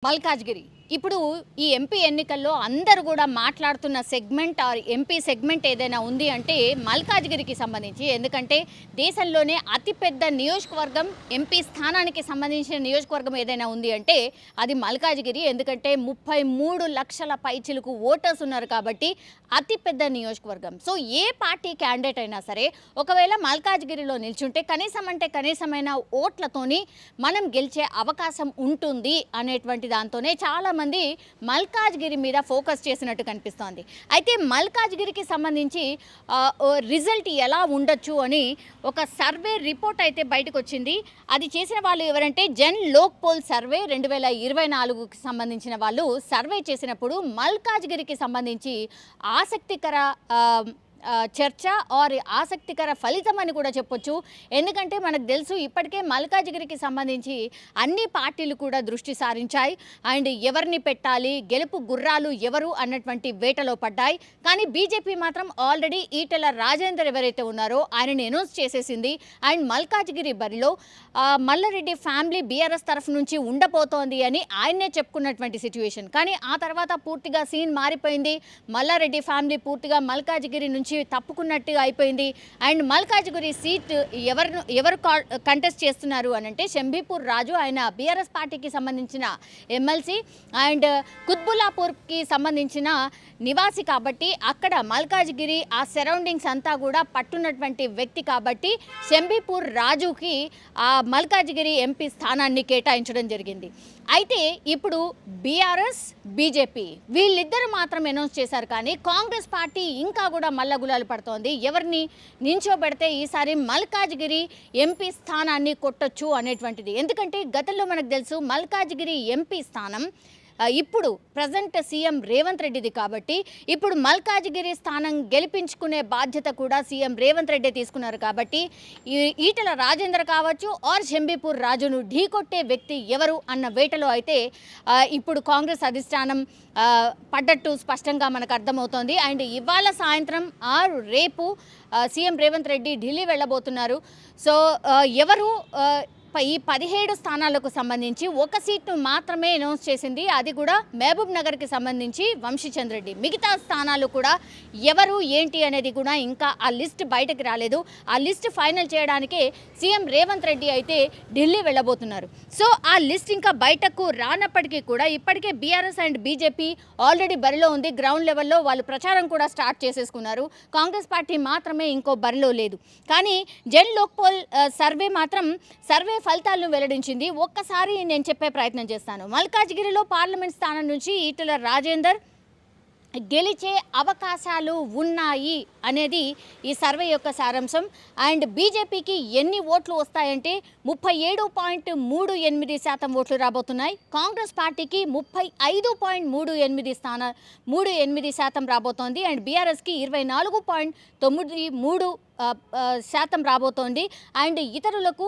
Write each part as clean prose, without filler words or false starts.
మల్కాజ్గిరి ఇప్పుడు ఈ ఎంపీ ఎన్నికల్లో అందరూ కూడా మాట్లాడుతున్న సెగ్మెంట్ ఆర్ ఎంపీ సెగ్మెంట్ ఏదైనా ఉంది అంటే మల్కాజ్గిరికి సంబంధించి. ఎందుకంటే దేశంలోనే అతిపెద్ద నియోజకవర్గం, ఎంపీ స్థానానికి సంబంధించిన నియోజకవర్గం ఏదైనా ఉంది అంటే అది మల్కాజ్గిరి. ఎందుకంటే 33 లక్షల పైచిలకు ఓటర్స్ ఉన్నారు కాబట్టి అతిపెద్ద నియోజకవర్గం. సో ఏ పార్టీ క్యాండిడేట్ అయినా సరే ఒకవేళ మల్కాజ్గిరిలో నిల్చుంటే కనీసమైన ఓట్లతోని మనం గెలిచే అవకాశం ఉంటుంది అనేటువంటి దాంతోనే చాలా మంది మల్కాజ్గిరి మీద ఫోకస్ చేసినట్టు కనిపిస్తోంది. అయితే మల్కాజ్గిరికి సంబంధించి రిజల్ట్ ఎలా ఉండొచ్చు అని ఒక సర్వే రిపోర్ట్ అయితే బయటకు వచ్చింది. అది చేసిన వాళ్ళు ఎవరంటే జన్ లోక్ పోల్ సర్వే 2024కి సంబంధించిన వాళ్ళు సర్వే చేసినప్పుడు మల్కాజ్గిరికి సంబంధించి ఆసక్తికర చర్చ ఆర్ ఆసక్తికర ఫలితం అని కూడా చెప్పొచ్చు. ఎందుకంటే మనకు తెలుసు ఇప్పటికే మల్కాజ్గిరికి సంబంధించి అన్ని పార్టీలు కూడా దృష్టి సారించాయి అండ్ ఎవరిని పెట్టాలి, గెలుపు గుర్రాలు ఎవరు అన్నటువంటి వేటలో పడ్డాయి. కానీ బీజేపీ మాత్రం ఆల్రెడీ ఈటెల రాజేందర్ ఎవరైతే ఉన్నారో ఆయనని అనౌన్స్ చేసేసింది. అండ్ మల్కాజ్గిరి బరిలో మల్లారెడ్డి ఫ్యామిలీ బీఆర్ఎస్ తరఫు నుంచి ఉండబోతోంది అని ఆయన్నే చెప్పుకున్నటువంటి సిచ్యువేషన్. కానీ ఆ తర్వాత పూర్తిగా సీన్ మారిపోయింది. మల్లారెడ్డి ఫ్యామిలీ పూర్తిగా మల్కాజ్గిరి నుంచి తప్పుకున్నట్టుగా అయిపోయింది. అండ్ మల్కాజ్గిరి సీట్ ఎవరు కంటెస్ట్ చేస్తున్నారు అనంటే శంభీపూర్ రాజు, ఆయన బీఆర్ఎస్ పార్టీకి సంబంధించిన ఎమ్మెల్సీ అండ్ కుత్బుల్లాపూర్కి సంబంధించిన నివాసి కాబట్టి అక్కడ మల్కాజ్గిరి ఆ సరౌండింగ్స్ అంతా కూడా పట్టున్నటువంటి వ్యక్తి కాబట్టి శంభీపూర్ రాజుకి ఆ మల్కాజ్గిరి ఎంపీ స్థానాన్ని కేటాయించడం జరిగింది. అయితే ఇప్పుడు బీఆర్ఎస్, బీజేపీ వీళ్ళిద్దరు మాత్రం అనౌన్స్ చేశారు. కానీ కాంగ్రెస్ పార్టీ ఇంకా కూడా మల్లగులాలు పడుతోంది. ఎవరిని నించోబెడితే ఈసారి మల్కాజ్గిరి ఎంపీ స్థానాన్ని కొట్టొచ్చు అనేటువంటిది. ఎందుకంటే గతంలో మనకు తెలుసు మల్కాజ్గిరి ఎంపీ స్థానం ఇప్పుడు ప్రజెంట్ సీఎం రేవంత్ రెడ్డిది కాబట్టి ఇప్పుడు మల్కాజ్గిరి స్థానం గెలిపించుకునే బాధ్యత కూడా సీఎం రేవంత్ రెడ్డి తీసుకున్నారు. కాబట్టి ఈటెల రాజేందర్ కావచ్చు ఆర్ శంభీపూర్ రాజును ఢీకొట్టే వ్యక్తి ఎవరు అన్న వేటలో అయితే ఇప్పుడు కాంగ్రెస్ అధిష్టానం పడ్డట్టు స్పష్టంగా మనకు అర్థమవుతోంది. అండ్ ఇవాళ సాయంత్రం రేపు సీఎం రేవంత్ రెడ్డి ఢిల్లీ వెళ్ళబోతున్నారు. సో ఎవరు ఈ 17 స్థానాలకు సంబంధించి ఒక సీట్ను మాత్రమే అనౌన్స్ చేసింది. అది కూడా మహబూబ్ నగర్కి సంబంధించి వంశీచంద్ర రెడ్డి. మిగతా స్థానాలు కూడా ఎవరు ఏంటి అనేది కూడా ఇంకా ఆ లిస్ట్ బయటకు రాలేదు. ఆ లిస్ట్ ఫైనల్ చేయడానికే సీఎం రేవంత్ రెడ్డి అయితే ఢిల్లీ వెళ్ళబోతున్నారు. సో ఆ లిస్ట్ ఇంకా బయటకు రానప్పటికీ కూడా ఇప్పటికే బీఆర్ఎస్ అండ్ బీజేపీ ఆల్రెడీ బరిలో ఉంది. గ్రౌండ్ లెవెల్లో వాళ్ళు ప్రచారం కూడా స్టార్ట్ చేసేసుకున్నారు. కాంగ్రెస్ పార్టీ మాత్రమే ఇంకో బరిలో లేదు. కానీ జన్ లోక్ పోల్ సర్వే మాత్రం సర్వే ఫలితాలను వెల్లడించింది. ఒక్కసారి నేను చెప్పే ప్రయత్నం చేస్తాను. మల్కాజ్గిరిలో పార్లమెంట్ స్థానం నుంచి ఈటెల రాజేందర్ గెలిచే అవకాశాలు ఉన్నాయి అనేది ఈ సర్వే యొక్క సారాంశం. అండ్ బీజేపీకి ఎన్ని ఓట్లు వస్తాయంటే 37.38% ఓట్లు రాబోతున్నాయి. కాంగ్రెస్ పార్టీకి 35.38% రాబోతోంది. అండ్ బీఆర్ఎస్కి 24.93% రాబోతోంది. అండ్ ఇతరులకు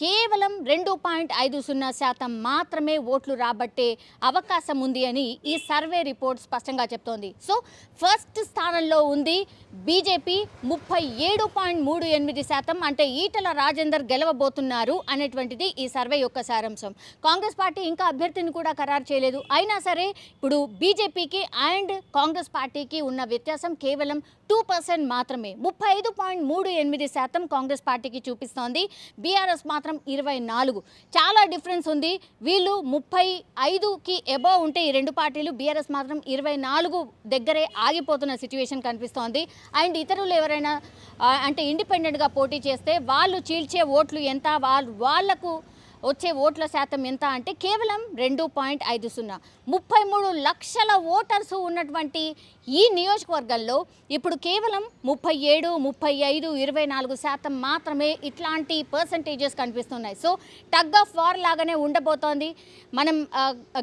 కేవలం 2.50% మాత్రమే ఓట్లు రాబట్టే అవకాశం ఉంది అని ఈ సర్వే రిపోర్ట్ స్పష్టంగా చెప్తోంది. సో ఫస్ట్ స్థానంలో ఉంది బీజేపీ 37.38%. అంటే ఈటెల రాజేందర్ గెలవబోతున్నారు అనేటువంటిది ఈ సర్వే యొక్క సారాంశం. కాంగ్రెస్ పార్టీ ఇంకా అభ్యర్థిని కూడా ఖరారు చేయలేదు. అయినా సరే ఇప్పుడు బీజేపీకి అండ్ కాంగ్రెస్ పార్టీకి ఉన్న వ్యత్యాసం కేవలం 2% మాత్రమే. 35.38% కాంగ్రెస్ పార్టీకి చూపిస్తోంది. బీఆర్ఎస్ మాత్రం 24. చాలా డిఫరెన్స్ ఉంది. వీళ్ళు 35కి అబోవ్ ఉంటే ఈ రెండు పార్టీలు, బీఆర్ఎస్ మాత్రం 24 దగ్గరే ఆగిపోతున్న సిచ్యువేషన్ కనిపిస్తోంది. అండ్ ఇతరులు ఎవరైనా అంటే ఇండిపెండెంట్గా పోటీ చేస్తే వాళ్ళు చీల్చే ఓట్లు ఎంత, వాళ్లకు వచ్చే ఓట్ల శాతం ఎంత అంటే కేవలం 2.50. 33 లక్షల ఓటర్స్ ఉన్నటువంటి ఈ నియోజకవర్గంలో ఇప్పుడు కేవలం 37, 35, 24% మాత్రమే ఇట్లాంటి పర్సంటేజెస్ కనిపిస్తున్నాయి. సో టగ్ ఆఫ్ వార్ లాగానే ఉండబోతోంది. మనం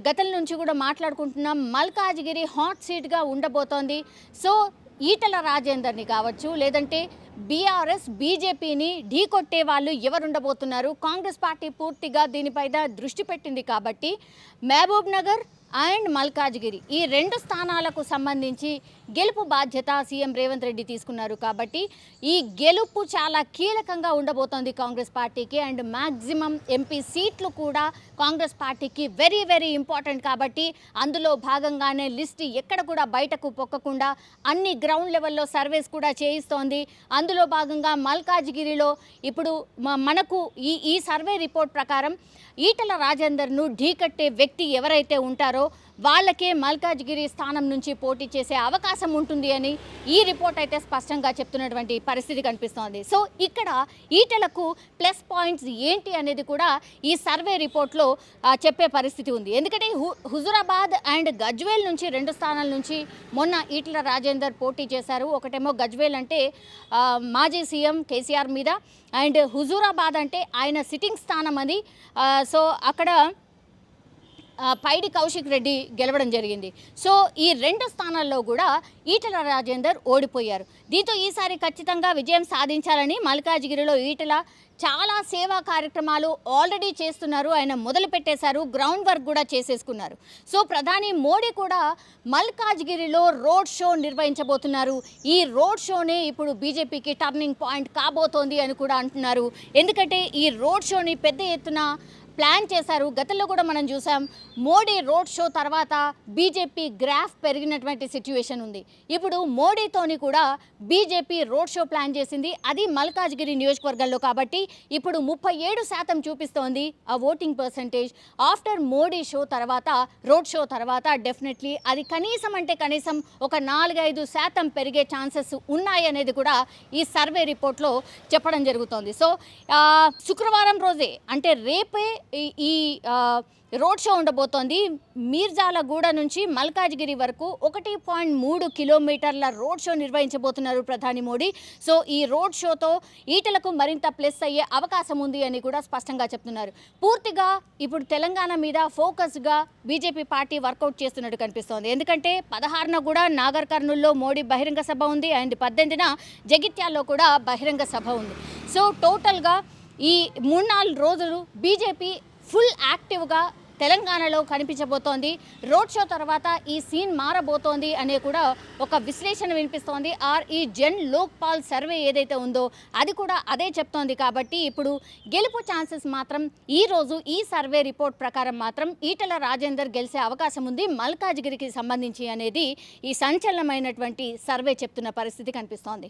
గతం నుంచి కూడా మాట్లాడుకుంటున్నాం, మల్కాజ్గిరి హాట్ సీట్గా ఉండబోతోంది. సో ఈటెల రాజేందర్ని కావచ్చు, లేదంటే బీఆర్ఎస్ బీజేపీని ఢీకొట్టే వాళ్ళు ఎవరు ఉండబోతున్నారు? కాంగ్రెస్ పార్టీ పూర్తిగా దీనిపైన దృష్టి పెట్టింది కాబట్టి మహబూబ్ నగర్ అండ్ మల్కాజ్గిరి ఈ 2 స్థానాలకు సంబంధించి గెలుపు బాధ్యత సీఎం రేవంత్ రెడ్డి తీసుకున్నారు కాబట్టి ఈ గెలుపు చాలా కీలకంగా ఉండబోతోంది కాంగ్రెస్ పార్టీకి. అండ్ మ్యాక్సిమం ఎంపీ సీట్లు కూడా కాంగ్రెస్ పార్టీకి వెరీ వెరీ ఇంపార్టెంట్ కాబట్టి అందులో భాగంగానే లిస్ట్ ఎక్కడ కూడా బయటకు పొక్కకుండా అన్ని గ్రౌండ్ లెవెల్లో సర్వేస్ కూడా చేయిస్తోంది. అందులో భాగంగా మల్కాజ్గిరిలో ఇప్పుడు మనకు ఈ సర్వే రిపోర్ట్ ప్రకారం ఈటల రాజేందర్ను ఢీకట్టే వ్యక్తి ఎవరైతే ఉంటారో వాళ్ళకే మల్కాజ్గిరి స్థానం నుంచి పోటీ చేసే అవకాశం ఉంటుంది అని ఈ రిపోర్ట్ అయితే స్పష్టంగా చెప్తున్నటువంటి పరిస్థితి కనిపిస్తోంది. సో ఇక్కడ ఈటలకు ప్లస్ పాయింట్స్ ఏంటి అనేది కూడా ఈ సర్వే రిపోర్ట్లో చెప్పే పరిస్థితి ఉంది. ఎందుకంటే హుజురాబాద్ అండ్ గజ్వేల్ నుంచి 2 స్థానాల నుంచి మొన్న ఈటల రాజేందర్ పోటీ చేశారు. ఒకటేమో గజ్వేల్ అంటే మాజీ సీఎం కేసీఆర్ మీద, అండ్ హుజూరాబాద్ అంటే ఆయన సిట్టింగ్ స్థానం అని. సో అక్కడ పైడి కౌశిక్ రెడ్డి గెలవడం జరిగింది. సో ఈ 2 స్థానాల్లో కూడా ఈటల రాజేందర్ ఓడిపోయారు. దీంతో ఈసారి ఖచ్చితంగా విజయం సాధించాలని మల్కాజ్గిరిలో ఈటల చాలా సేవా కార్యక్రమాలు ఆల్రెడీ చేస్తున్నారు. ఆయన మొదలు పెట్టేశారు, గ్రౌండ్ వర్క్ కూడా చేసేసుకున్నారు. సో ప్రధాని మోడీ కూడా మల్కాజ్గిరిలో రోడ్ షో నిర్వహించబోతున్నారు. ఈ రోడ్ షోనే ఇప్పుడు బీజేపీకి టర్నింగ్ పాయింట్ కాబోతోంది అని కూడా అంటున్నారు. ఎందుకంటే ఈ రోడ్ షోని పెద్ద ఎత్తున ప్లాన్ చేశారు. గతంలో కూడా మనం చూసాం, మోడీ రోడ్ షో తర్వాత బీజేపీ గ్రాఫ్ పెరిగినటువంటి సిచ్యువేషన్ ఉంది. ఇప్పుడు మోడీతోని కూడా బీజేపీ రోడ్ షో ప్లాన్ చేసింది, అది మల్కాజ్గిరి నియోజకవర్గంలో. కాబట్టి ఇప్పుడు 37% చూపిస్తోంది ఆ voting percentage. After Modi show తర్వాత, రోడ్ షో తర్వాత డెఫినెట్లీ అది కనీసం అంటే కనీసం ఒక 4-5% పెరిగే ఛాన్సెస్ ఉన్నాయి అనేది కూడా ఈ సర్వే రిపోర్ట్లో చెప్పడం జరుగుతోంది. సో శుక్రవారం రోజే అంటే రేపే ఈ రోడ్ షో ఉండబోతోంది. మీర్జాలగూడ నుంచి మల్కాజ్గిరి వరకు 1.3 కిలోమీటర్ల రోడ్ షో నిర్వహించబోతున్నారు ప్రధాని మోడీ. సో ఈ రోడ్ షోతో ఈటలకు మరింత ప్లస్ అయ్యే అవకాశం ఉంది అని కూడా స్పష్టంగా చెప్తున్నారు. పూర్తిగా ఇప్పుడు తెలంగాణ మీద ఫోకస్గా బీజేపీ పార్టీ వర్కౌట్ చేస్తున్నట్టు కనిపిస్తోంది. ఎందుకంటే 16న కూడా నాగర్ కర్నూల్లో మోడీ బహిరంగ సభ ఉంది, అండ్ 18న జగిత్యాల్లో కూడా బహిరంగ సభ ఉంది. సో టోటల్గా ఈ 3-4 రోజులు బీజేపీ ఫుల్ యాక్టివ్గా తెలంగాణలో కనిపించబోతోంది. రోడ్ షో తర్వాత ఈ సీన్ మారబోతోంది అనే కూడా ఒక విశ్లేషణ వినిపిస్తోంది. ఈ జన్ లోక్పాల్ సర్వే ఏదైతే ఉందో అది కూడా అదే చెప్తోంది. కాబట్టి ఇప్పుడు గెలుపు ఛాన్సెస్ మాత్రం ఈరోజు ఈ సర్వే రిపోర్ట్ ప్రకారం మాత్రం ఈటల రాజేందర్ గెలిచే అవకాశం ఉంది మల్కాజ్గిరికి సంబంధించి అనేది ఈ సంచలనమైనటువంటి సర్వే చెప్తున్న పరిస్థితి కనిపిస్తోంది.